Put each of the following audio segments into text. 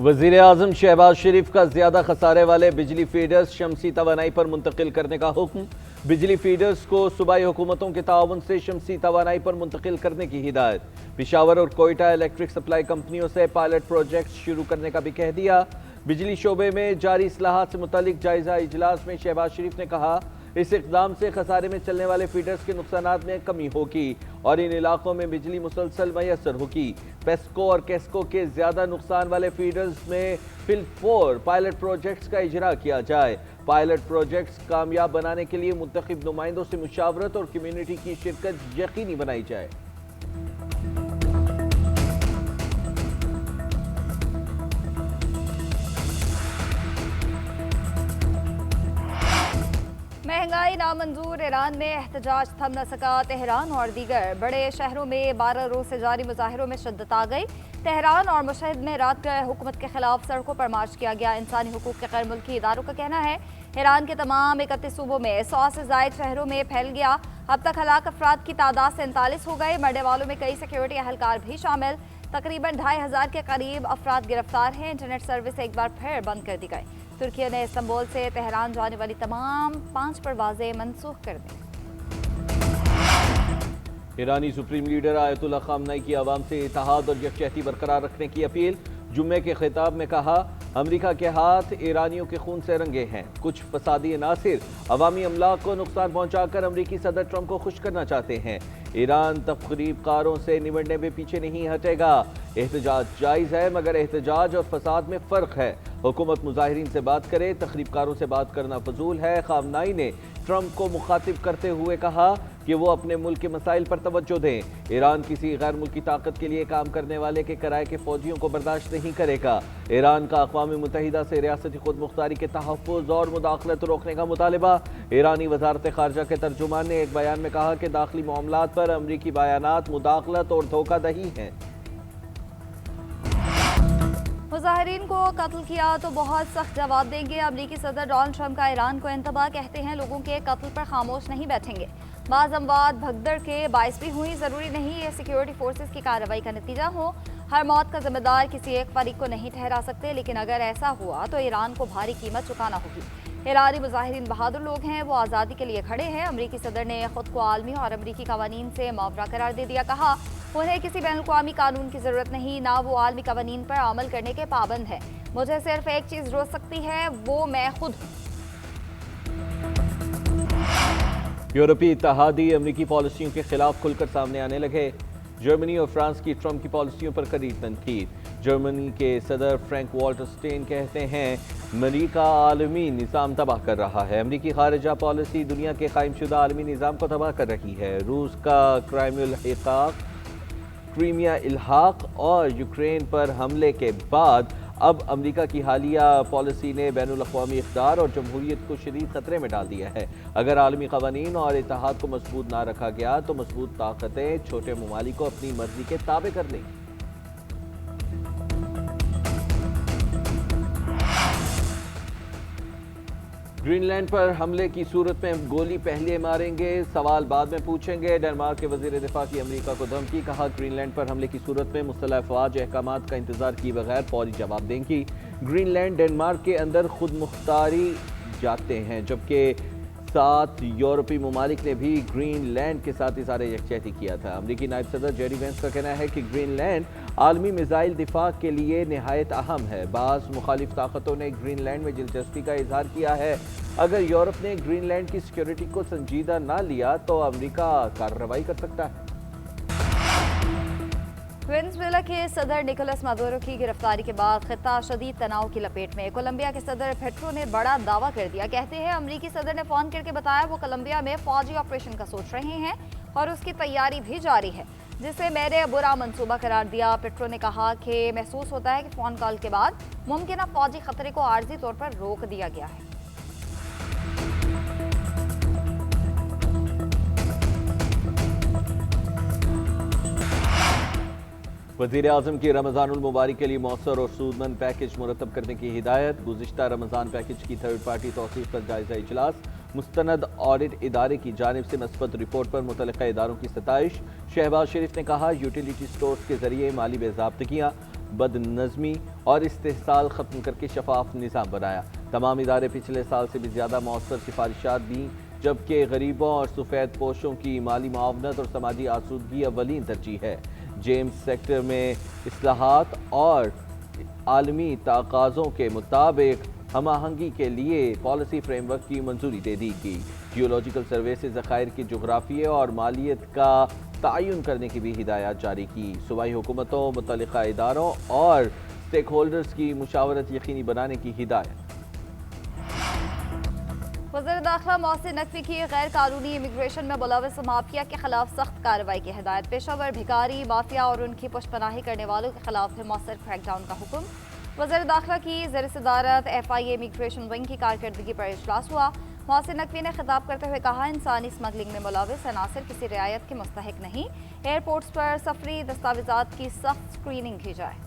वज़ीर आज़म शहबाज शरीफ का ज़्यादा खसारे वाले बिजली फीडर्स शमसी तवानाई पर मुंतकिल करने का हुक्म। बिजली फीडर्स को सूबाई हुकूमतों के ताउन से शमसी तवानाई पर मुंतकिल करने की हिदायत। पेशावर और कोयटा इलेक्ट्रिक सप्लाई कंपनियों से पायलट प्रोजेक्ट शुरू करने का भी कह दिया। बिजली शोबे में जारी इस्लाहात से मुतालिक जायजा इजलास में शहबाज शरीफ ने कहा, इस इक़दाम से खसारे में चलने वाले फीडर्स के नुकसानात में कमी होगी और इन इलाकों में बिजली मुसलसल मैसर होगी। पेस्को और केस्को के ज़्यादा नुकसान वाले फीडर्स में फिल 4 पायलट प्रोजेक्ट्स का इजरा किया जाए। पायलट प्रोजेक्ट्स कामयाब बनाने के लिए मुंतखब नुमाइंदों से मुशावरत और कम्यूनिटी की शिरकत यकीनी बनाई जाए। महंगाई नामंजूर, ईरान में एहतजाज थम न सका। तेहरान और दीगर बड़े शहरों में 12 रोज से जारी मुजाहिरों में शिद्दत आ गई। तेहरान और मुशहद में रात का हुकूमत के खिलाफ सड़कों पर मार्च किया गया। इंसानी हुकूक के गैर मुल्की इदारों का कहना है ईरान के तमाम 31 सूबों में 100 से जायद शहरों में फैल गया। अब तक हलाक अफराद की तादाद 47 हो गए। मरने वालों में कई सिक्योरिटी अहलकार भी शामिल। तकरीबन 2500 के करीब अफराद गिरफ्तार हैं। इंटरनेट सर्विस एक बार फिर बंद कर दी गई। तुर्की ने इस्तांबुल से तेहरान जाने वाली तमाम 5 परवाजें मनसूख कर दी। ईरानी सुप्रीम लीडर आयतुल्लाह खामनेई की आवाम से इत्तेहाद और यकजहती बरकरार रखने की अपील। जुम्मे के खिताब में कहा, अमरीका के हाथ ईरानियों के खून से रंगे हैं। कुछ फसादी अनासिर अवामी अमलाक को नुकसान पहुंचाकर अमरीकी सदर ट्रंप को खुश करना चाहते हैं। ईरान तकरीबकारों से निमटने में पीछे नहीं हटेगा। एहतजाज जायज़ है मगर एहतजाज और फसाद में फ़र्क है। हुकूमत मुजाहिरीन से बात करे, तकरीबकारों से बात करना फजूल है। खामनेई ने ट्रंप को मुखातिब करते हुए कहा कि वो अपने मुल्क के मसाइल पर तवज्जो दें। ईरान किसी गैर मुल्की ताकत के लिए काम करने वाले के किराए के फौजियों को बर्दाश्त नहीं करेगा। ईरान का अक़वाम मुत्तहिदा से रियासती खुद मुख्तारी के तहफ़्फ़ुज़ और मुदाखलत रोकने का मुतालबा। ईरानी वज़ारत ख़ारजा के तर्जुमान ने एक बयान में कहा कि दाखिली मामलात पर अमरीकी बयानात मुदाखलत और धोखादही हैं। मुजाहिरीन को कत्ल किया तो बहुत सख्त जवाब देंगे। अमरीकी सदर डोनाल्ड ट्रंप का ईरान को इंतबाह, कहते हैं लोगों के कत्ल पर खामोश नहीं बैठेंगे। बाज़ अमवात भगदड़ के बायस भी हुई। ज़रूरी नहीं ये सिक्योरिटी फोर्सेस की कार्रवाई का नतीजा हो। हर मौत का जिम्मेदार किसी एक फरीक को नहीं ठहरा सकते, लेकिन अगर ऐसा हुआ तो ईरान को भारी कीमत चुकाना होगी। ईरानी मुजाहिरीन बहादुर लोग हैं, वो आज़ादी के लिए खड़े हैं। अमरीकी सदर ने खुद को आलमी और अमरीकी कवानीन से मावरा करार दे दिया। कहा उन्हें किसी बैनुल-अक़वामी कानून की ज़रूरत नहीं, ना वो आलमी कवानीन पर अमल करने के पाबंद है। मुझे सिर्फ एक चीज़ रोक सकती है, वो मैं खुद हूँ। यूरोपीय इत्तेहादी अमरीकी पॉलिसियों के खिलाफ खुलकर सामने आने लगे। जर्मनी और फ्रांस की ट्रंप की पॉलिसियों पर कड़ी तनकीद। जर्मनी के सदर फ्रैंक वॉल्टर स्टेन कहते हैं अमरीका आलमी निज़ाम तबाह कर रहा है। अमरीकी खारिजा पॉलिसी दुनिया के कायमशुदा आलमी निज़ाम को तबाह कर रही है। रूस का क्रीमिया इल्हाक और यूक्रेन पर हमले के बाद अब अमरीका की हालिया पॉलिसी ने बैनुल-अक़वामी इक़्तिदार और जमहूरियत को शदीद खतरे में डाल दिया है। अगर आलमी क़वानीन और इत्तेहाद को मजबूत ना रखा गया तो मजबूत ताकतें छोटे ममालिक को अपनी मर्जी के ताबे कर लेंगी। ग्रीनलैंड पर हमले की सूरत में गोली पहले मारेंगे, सवाल बाद में पूछेंगे। डेनमार्क के वज़ीर दिफा की अमरीका को धमकी। कहा ग्रीनलैंड पर हमले की सूरत में मुस्तलह अफ़वाज अहकामात का इंतजार किए बगैर फौरी जवाब देंगी। ग्रीनलैंड डेनमार्क के अंदर खुद मुख्तारी जाते हैं, जबकि 7 यूरोपीय ममालिक ने भी ग्रीनलैंड के साथ इज़हार यकजहती किया था। अमरीकी नायब सदर जेडी वेंस का कहना है कि ग्रीनलैंड आलमी मिसाइल दिफा के लिए नहायत अहम है। बाज़ मुखालिफ ताकतों ने ग्रीनलैंड में दिलचस्पी का इजहार किया है। अगर यूरोप ने ग्रीनलैंड की सिक्योरिटी को संजीदा ना लिया तो अमरीका कार्रवाई कर सकता है। वेनेजुएला के सदर निकोलस मादुरो की गिरफ्तारी के बाद खित्ता शदीद तनाव की लपेट में। कोलंबिया के सदर पेट्रो ने बड़ा दावा कर दिया। कहते हैं अमरीकी सदर ने फ़ोन करके बताया वो कोलंबिया में फौजी ऑपरेशन का सोच रहे हैं और उसकी तैयारी भी जारी है, जिसे मैंने बुरा मंसूबा करार दिया। पेट्रो ने कहा कि महसूस होता है कि फ़ोन कॉल के बाद मुमकिन फौजी खतरे को आर्जी तौर पर रोक दिया गया है। वज़ीर आज़म की रमज़ानुल मुबारक के लिए मौसर और सूदमंद पैकेज मुरतब करने की हिदायत। गुज़िश्ता रमज़ान पैकेज की थर्ड पार्टी तौसीफ़ पर जायज़ा इजलास। मुस्तनद ऑडिट इदारे की जानिब से मस्बत रिपोर्ट पर मुतल्लिक़ा इदारों की सताइश। शहबाज शरीफ ने कहा यूटिलिटी स्टोर्स के जरिए माली बेज़ाब्तगियाँ बदनज़मी और इस्तेहसाल ख़त्म करके शफाफ निज़ाम बनाया। तमाम इदारे पिछले साल से भी ज़्यादा मौसर सिफारिशात दी, जबकि गरीबों और सफ़ेद पोशों की माली मुआवनत और समाजी आसूदगी अव्वलीन तरजीह है। जेम्स सेक्टर में इस्लाहात और आलमी तकाज़ों के मुताबिक हम आहंगी के लिए पॉलिसी फ्रेमवर्क की मंजूरी दे दी गई। जियोलॉजिकल सर्वे से ज़खायर की जोग्राफिया और मालियत का तयन करने की भी हिदायत जारी की। सूबाई हुकूमतों, मुतल्लिका इदारों और स्टेक होल्डर्स की मुशावरत यकीनी बनाने की हिदायत। वज़ीर दाखिला मोहसिन नकवी की गैर कानूनी इमिग्रेशन में मुलव्वस माफिया के खिलाफ सख्त कार्रवाई की हिदायत। पेशावर भिखारी माफिया और उनकी पुष्पनाही करने वालों के खिलाफ है मौसर क्रैकडाउन का हुक्म। वज़ीर दाखिला की ज़ेर सदारत FIA इमिग्रेशन विंग की कारकर्दगी पर इजलास हुआ। मोहसिन नकवी ने खिताब करते हुए कहा, इंसानी स्मगलिंग में मुलव्वस अनासिर किसी रियायत के मुस्तहिक नहीं। एयरपोर्ट्स पर सफरी दस्तावेजात की सख्त स्क्रीनिंग की जाए।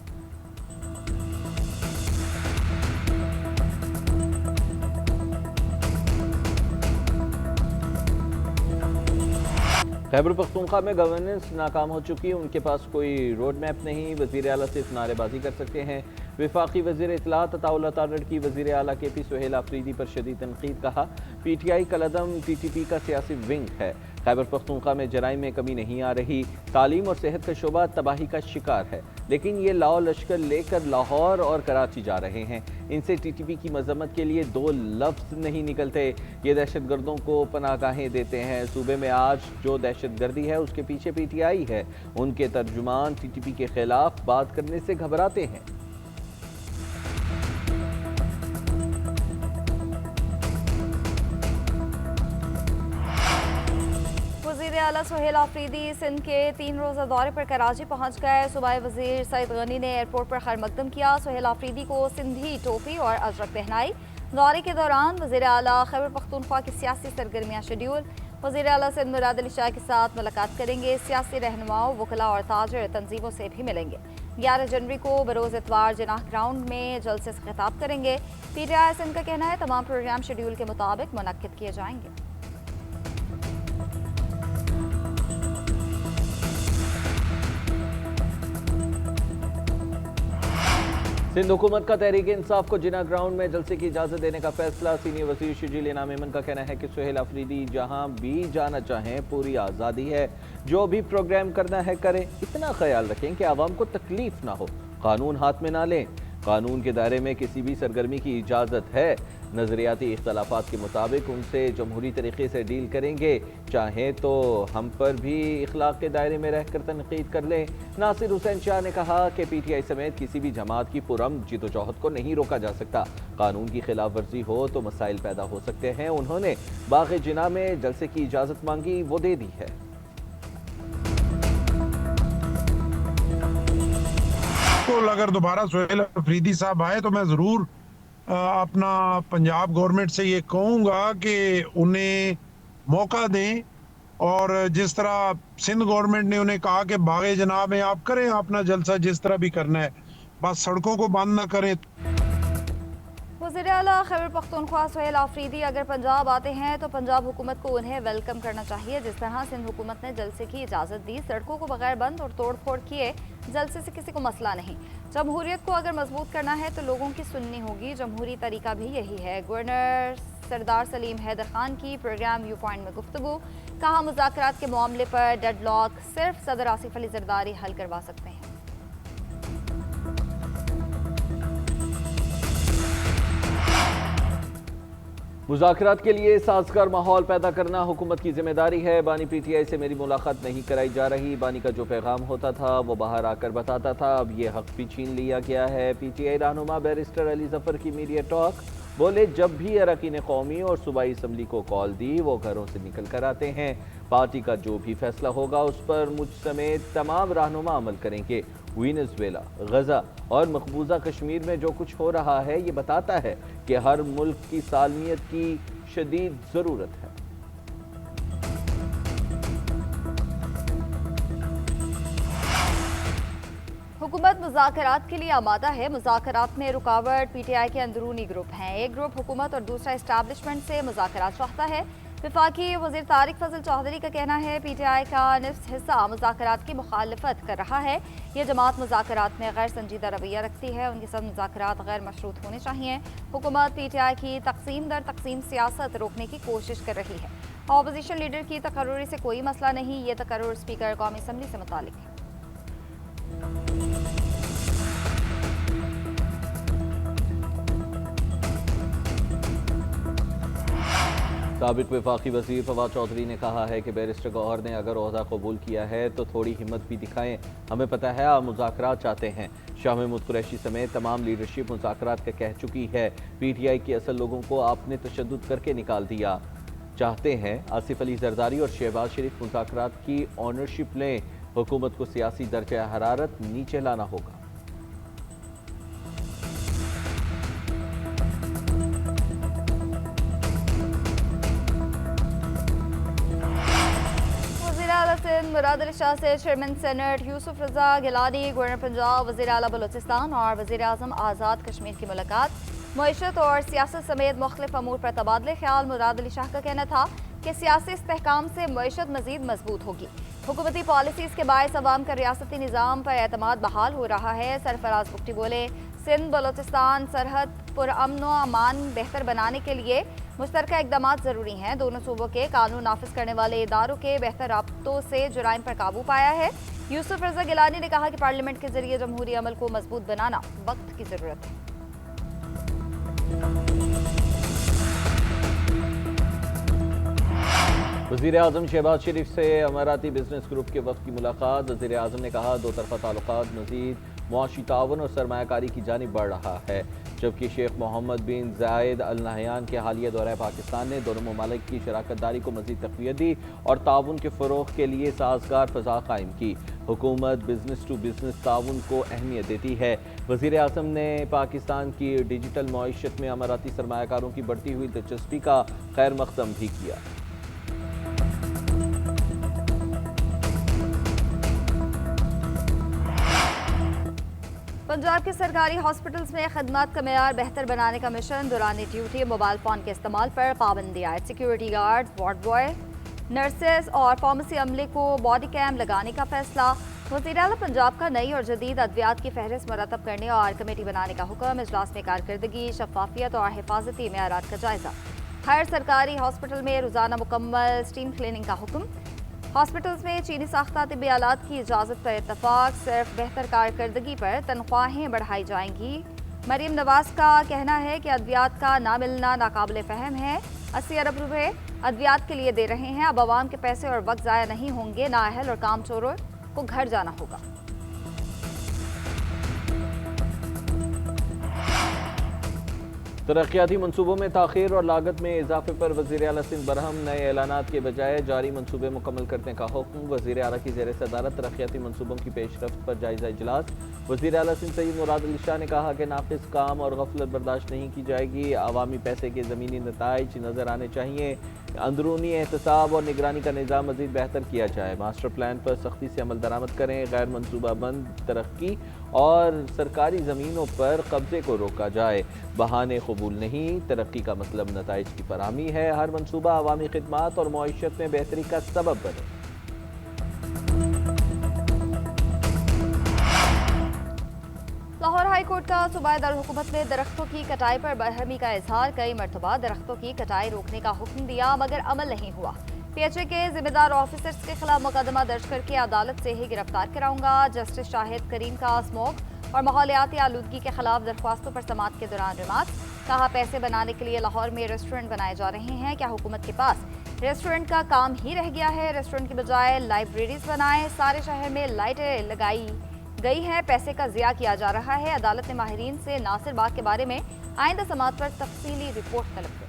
खैबर पख्तूनख्वा में गवर्नेंस नाकाम हो चुकी है, उनके पास कोई रोड मैप नहीं। वज़ीर आला सिर्फ नारेबाजी कर सकते हैं। वफाकी वज़ीर इत्तलात अताउल्लाह तारड़ की वज़ीर आला KP सुहेल आफरीदी पर शदीद तनकीद। कहा, PTI कलदम TTP का सियासी विंग है। खैबर पख्तूनख्वा में जराइम में कमी नहीं आ रही। तालीम और सेहत का शोबा तबाही का शिकार है, लेकिन ये लाओ लश्कर लेकर लाहौर और कराची जा रहे हैं। इनसे TTP की मजम्मत के लिए दो लफ्ज़ नहीं निकलते। ये दहशत गर्दों को पनाहगाहें देते हैं। सूबे में आज जो दहशत गर्दी है उसके पीछे PTI है। उनके तर्जुमान TTP के खिलाफ बात करने से घबराते हैं। वज़ीर आला सुहेल आफरीदी सिंध के 3 रोज़ा दौरे पर कराची पहुंच गए। सूबाई वज़ीर सईद गनी ने एयरपोर्ट पर खैर मकदम किया। सुहेल आफरीदी को सिंधी टोपी और अजरक पहनाई। दौरे के दौरान वज़ीर आला खैबर पख्तूनख्वा की सियासी सरगर्मियाँ शेड्यूल। वज़ीर आला सिंध मुराद अली शाह के साथ मुलाकात करेंगे। सियासी रहनुमाओं, वकला और ताजर तंजीमों से भी मिलेंगे। 11 जनवरी को बरोज़ इतवार जिनाह ग्राउंड में जलसे से खिताब करेंगे। PTI सिंध का कहना है तमाम प्रोग्राम शेड्यूल के मुताबिक मुनक्किद किए जाएंगे। सिंध हुकूमत का तहरीक इंसाफ को जिना ग्राउंड में जलसे की इजाज़त देने का फैसला। सीनियर वज़ीर शजील इनाम मेमन का कहना है कि सुहेल आफरीदी जहां भी जाना चाहें पूरी आज़ादी है, जो भी प्रोग्राम करना है करें। इतना ख्याल रखें कि आवाम को तकलीफ ना हो, कानून हाथ में ना लें। कानून के दायरे में किसी भी सरगर्मी की इजाज़त है। नज़रियाती इख्तलाफात के मुताबिक उनसे जमहूरी तरीके से डील करेंगे। चाहें तो हम पर भी इखलाक के दायरे में रहकर तनकीद कर लें। नासिर हुसैन शाह ने कहा कि PTI समेत किसी भी जमात की पुरअमन जिदोजहद को नहीं रोका जा सकता। कानून की खिलाफ वर्जी हो तो मसाइल पैदा हो सकते हैं। उन्होंने बाग़ जिना में जलसे की इजाज़त मांगी, वो दे दी है। अगर दोबारा सुहेल आफरीदी साहब आए तो मैं जरूर अपना पंजाब गवर्नमेंट से ये कहूंगा कि उन्हें मौका दें, और जिस तरह सिंध गवर्नमेंट ने उन्हें कहा कि बाग़े जनाब में आप करें अपना जलसा जिस तरह भी करना है, बस सड़कों को बंद न करें। वज़ीर आला खैबर पख्तूनख्वा सुहेल आफरीदी अगर पंजाब आते हैं तो पंजाब हुकूमत को उन्हें वेलकम करना चाहिए। जिस तरह सिंध हुकूमत ने जलसे की इजाज़त दी, सड़कों को बगैर बंद और तोड़ फोड़ किए जलसे से किसी को मसला नहीं। जमहूरियत को अगर मजबूत करना है तो लोगों की सुननी होगी। जमहूरी तरीका भी यही है। गवर्नर सरदार सलीम हैदर खान की प्रोग्राम व्यू पॉइंट में गुफ्तगू। कहा, मुज़ाकरात के मामले पर डेडलॉक सिर्फ सदर आसिफ अली जरदारी हल करवा सकते हैं। मुज़ाकरात के लिए साजगार माहौल पैदा करना हुकूमत की जिम्मेदारी है। बानी PTI से मेरी मुलाकात नहीं कराई जा रही। बानी का जो पैगाम होता था वो बाहर आकर बताता था, अब ये हक भी छीन लिया गया है। PTI रहनुमा बैरिस्टर अली जफर की मीडिया टॉक। बोले, जब भी अरकान कौमी और सूबाई असम्बली को कॉल दी वो घरों से निकल कर आते हैं। पार्टी का जो भी फैसला होगा उस पर मुझ समेत तमाम रहनुमा अमल करेंगे। वेनेज़ुएला, गजा और मकबूजा कश्मीर में जो कुछ हो रहा है ये बताता है कि हर मुल्क की सालमियत की शदीद ज़रूरत है। हुकूमत मुज़ाकरात के लिए आमादा है। मुज़ाकरात में रुकावट PTI के अंदरूनी ग्रुप हैं। एक ग्रुप हुकूमत और दूसरा इस्टेब्लिशमेंट से मुज़ाकरात चाहता है। वफाकी वज़ीर तारिक फजल चौधरी का कहना है PTI का निफ्स हिस्सा मुज़ाकरात की मुखालफत कर रहा है। ये जमात मुज़ाकरात में गैर संजीदा रवैया रखती है, उनके साथ मुज़ाकरात गैर मशरूत होने चाहिए। हुकूमत PTI की तकसीम दर तकसीम सियासत रोकने की कोशिश कर रही है। अपोजिशन लीडर की तकर्रुरी से कोई मसला नहीं, ये तकर्रुर स्पीकर कौमी असम्बली से मुतालिक है। साबिक वफाकी वज़ीर फवाद चौधरी ने कहा है कि बैरिस्टर गौहर ने अगर ओहदा कबूल किया है तो थोड़ी हिम्मत भी दिखाएं। हमें पता है आप मुज़ाकरात चाहते हैं। शाह महमूद कुरैशी समेत तमाम लीडरशिप मुज़ाकरात का कह चुकी है। PTI के असल लोगों को आपने तशद्दुद करके निकाल दिया। चाहते हैं आसिफ अली जरदारी और शहबाज शरीफ मुज़ाकरात की ऑनरशिप लें। हुकूमत को सियासी दर्जा हरारत नीचे लाना होगा। मुराद अली शाह से चेयरमैन सेनेट यूसुफ रजा गिलानी, गवर्नर पंजाब, वज़ीर आला बलूचिस्तान और वज़ीर आज़म आज़ाद कश्मीर की मुलाकात। मईशत और सियासत समेत मुख्तलिफ अमूर पर तबादले ख्याल। मुराद अली शाह का कहना था कि सियासी इस्तेहकाम से मईशत मजीद मजबूत होगी। हुकूमती पॉलिसीज़ के बायस अवाम का रियासती निज़ाम पर एतमाद बहाल हो रहा है। सरफराज बुगटी बोले, सिंध बलूचिस्तान सरहद पुरअमन व अमान बेहतर बनाने के लिए मुश्तरका इकदाम ज़रूरी हैं। दोनों सूबों के कानून नाफिज करने वाले इदारों के बेहतर राब्तों से जुराइम पर काबू पाया है। यूसुफ रजा गिलानी ने कहा कि पार्लियामेंट के जरिए जमहूरी अमल को मजबूत बनाना वक्त की ज़रूरत है। वज़ीर आज़म शहबाज शरीफ से अमाराती बिजनेस ग्रुप के वफ़द की मुलाकात। वज़ीर आज़म ने कहा दो तरफ़ा ताल्लुकात मज़ीद मुआशी ताउन और सरमायाकारी की जानिब बढ़ रहा है। जबकि शेख मोहम्मद बिन जायद अल नहयान के हालिया दौरा पाकिस्तान ने दोनों ममालिक की शराकत दारी को मज़ीद तक़वियत दी और ताउन के फ़रोग़ के लिए साज़गार फ़ज़ा कायम की। हुकूमत बिजनेस टू बिजनेस ताउन को अहमियत देती है। वज़ीर आज़म ने पाकिस्तान की डिजिटल मईशत में अमाराती सरमायाकारों की बढ़ती हुई दिलचस्पी का खैर मक़दम भी किया। पंजाब के सरकारी हॉस्पिटल्स में खदमात का मेयार बेहतर बनाने का मिशन। दौरान ड्यूटी मोबाइल फ़ोन के इस्तेमाल पर पाबंदी आयद। Security guard, ward boy, nurses और फार्मेसी अमले को बॉडी कैम लगाने का फैसला। वज़ीर आला पंजाब का नई और जदीद अद्वियात की फहरिस्त मरतब करने और कमेटी बनाने का हुक्म। इजलास में कारकर्दगी, शफाफियत और हिफाजती मेयारात का जायजा। हर सरकारी हॉस्पिटल में रोज़ाना मुकम्मल स्टीम क्लीनिंग का हुक्म। हॉस्पिटल्स में चीनी साख्ता तिब्बी आलात की इजाज़त पर इत्तफाक। सिर्फ बेहतर कारकर्दगी पर तनख्वाहें बढ़ाई जाएंगी। मरीम नवाज का कहना है कि अद्वियात का ना मिलना नाकाबिले फ़हम है। 80 अरब रुपए अद्वियात के लिए दे रहे हैं। अब आवाम के पैसे और वक्त ज़ाया नहीं होंगे। नाअहल और काम चोरों को घर जाना होगा। तरक्याती मनसूबों में ताख़ीर और लागत में इजाफे पर वज़ीर आला सिंध बरहम। नए ऐलानात के बजाय जारी मनसूबे मुकम्मल करने का हुक्म। वज़ीर आला की ज़ेर सदारत तरक्याती मनसूबों की पेशरफ्त पर जायजा इजलास। वज़ीर आला सिंध सैयद मुराद अली शाह ने कहा कि नाक़िस काम और गफलत बर्दाश्त नहीं की जाएगी। अवामी पैसे के ज़मीनी नताइज नज़र आने चाहिए। अंदरूनी एहतसाब और निगरानी का निज़ाम मज़ीद बेहतर किया जाए। मास्टर प्लान पर सख्ती से अमल दरामद करें। गैर मनसूबा बंद तरक्की और सरकारी ज़मीनों पर कब्जे को रोका जाए। बहाने कबूल नहीं, तरक्की का मतलब नताइज की फराहमी है। हर मनसूबा अवामी खिदमात और मईशत में बेहतरी का सबब बने। लाहौर हाई कोर्ट का सूबाई दारुल-हुकूमत में दरख्तों की कटाई पर बरहमी का इजहार। कई मरतबा दरख्तों की कटाई रोकने का हुक्म दिया मगर अमल नहीं हुआ। PHA के जिम्मेदार ऑफिसर्स के खिलाफ मुकदमा दर्ज करके अदालत से ही गिरफ्तार कराऊंगा। जस्टिस शाहिद करीम का स्मोक और माहौलियाती आलूदगी के खिलाफ दरख्वास्तों पर समाअत के दौरान रिमार्क। कहा पैसे बनाने के लिए लाहौर में रेस्टोरेंट बनाए जा रहे हैं। क्या हुकूमत के पास रेस्टोरेंट का काम ही रह गया है? रेस्टोरेंट की बजाय लाइब्रेरीज बनाएं। सारे शहर में लाइटें लगाई गई हैं। पैसे का ज़िया किया जा रहा है। अदालत ने माहिरीन से नासिर बाग के बारे में आइंदा समाअत पर तफसीली रिपोर्ट तलब की।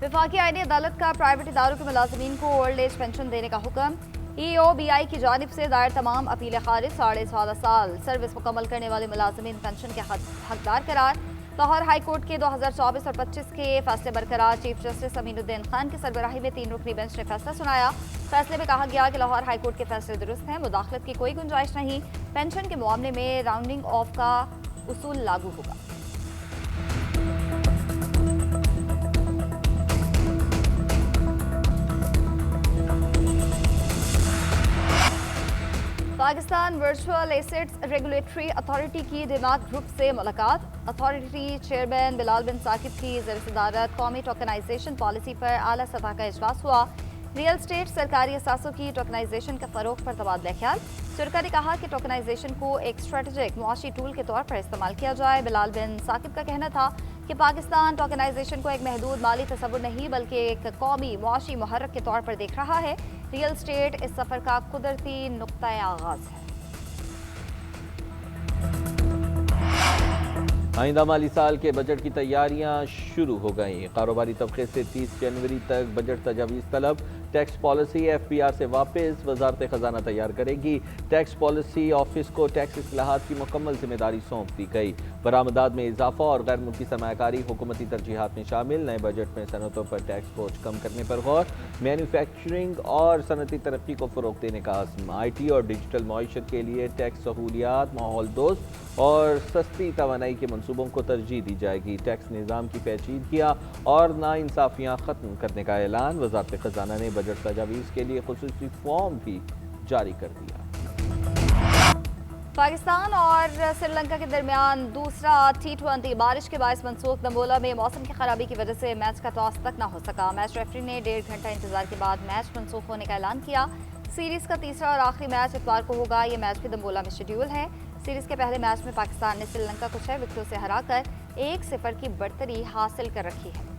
वफाकी आईनी अदालत का प्राइवेट इदारों के मुलाजमीन को ओल्ड एज पेंशन देने का हुक्म। EOBI की जानिब से दायर तमाम अपीलें खारिज। 14.5 साल सर्विस मुकम्मल करने वाले मुलाजमीन पेंशन के हकदार करार। लाहौर हाई कोर्ट के 2024 और 25 के फैसले बरकरार। चीफ जस्टिस अमीनुद्दीन खान की सरबराही में 3 रुकनी बेंच ने फैसला सुनाया। फैसले में कहा गया कि लाहौर हाई कोर्ट के फैसले दुरुस्त हैं, मुदाखलत की कोई गुंजाइश नहीं। पेंशन के मामले में राउंडिंग ऑफ का उसूल लागू होगा। Pakistan virtual assets regulatory authority की दिमाग ग्रुप से मुलाकात। अथॉरिटी चेयरमैन बिलाल बिन साकिब की ज़र-ए-सदारत कौमी टोकनाइजेशन पॉलिसी पर आला सतह का इजलास हुआ। रियल स्टेट सरकारी असासों की टोकनाइजेशन के फ़रोग पर तबादला ख्याल। शुरा ने कहा कि टोकनाइजेशन को एक स्ट्रेटेजिक मुआशी टूल के तौर पर इस्तेमाल किया जाए। बिलाल बिन साकिब का कहना था कि पाकिस्तान टोकनाइजेशन को एक महदूद माली तसव्वुर नहीं बल्कि एक कौमी मुआशी मुहर्रक के तौर पर देख रहा है। रियल स्टेट इस सफ़र का कुदरती नुक्ता आगाज़ है। आइंदा माली साल के बजट की तैयारियां शुरू हो गई। कारोबारी तबके से 30 जनवरी तक बजट तजावीज़ तलब। टैक्स पॉलिसी FPR से वापस वजारत खजाना तैयार करेगी। टैक्स पॉलिसी ऑफिस को टैक्स इस्लाहात की मुकम्मल जिम्मेदारी सौंप दी गई। बरामदात में इजाफा और गैर मुल्की सरमायाकारी हुकूमती तरजीहात में शामिल। नए बजट में सनतों पर टैक्स बोझ कम करने पर गौर। मैन्युफैक्चरिंग और सनती तरक्की को फ़रोग देने का अज़्म। IT और डिजिटल मईशत के लिए टैक्स सहूलियात, माहौल दोस्त और सस्ती तवानाई के मनसूबों को तरजीह दी जाएगी। टैक्स निज़ाम की पेचीदगियाँ और नाइंसाफ़ियाँ ख़त्म करने का ऐलान। वज़ारत खजाना ने बजट तजावीज़ के लिए खुसूसी फॉर्म भी जारी कर दिया। पाकिस्तान और श्रीलंका के दरमियान दूसरा T20 बारिश के बायस मनसूख। दंबोला में मौसम की खराबी की वजह से मैच का टॉस तक न हो सका। मैच रेफरी ने 1.5 घंटा इंतजार के बाद मैच मनसूख होने का ऐलान किया। सीरीज का तीसरा और आखिरी मैच इतवार को होगा। ये मैच भी दंबोला में शेड्यूल है। सीरीज के पहले मैच में पाकिस्तान ने श्रीलंका को 6 विकेटों से हराकर 1-0 की बढ़तरी हासिल कर रखी है।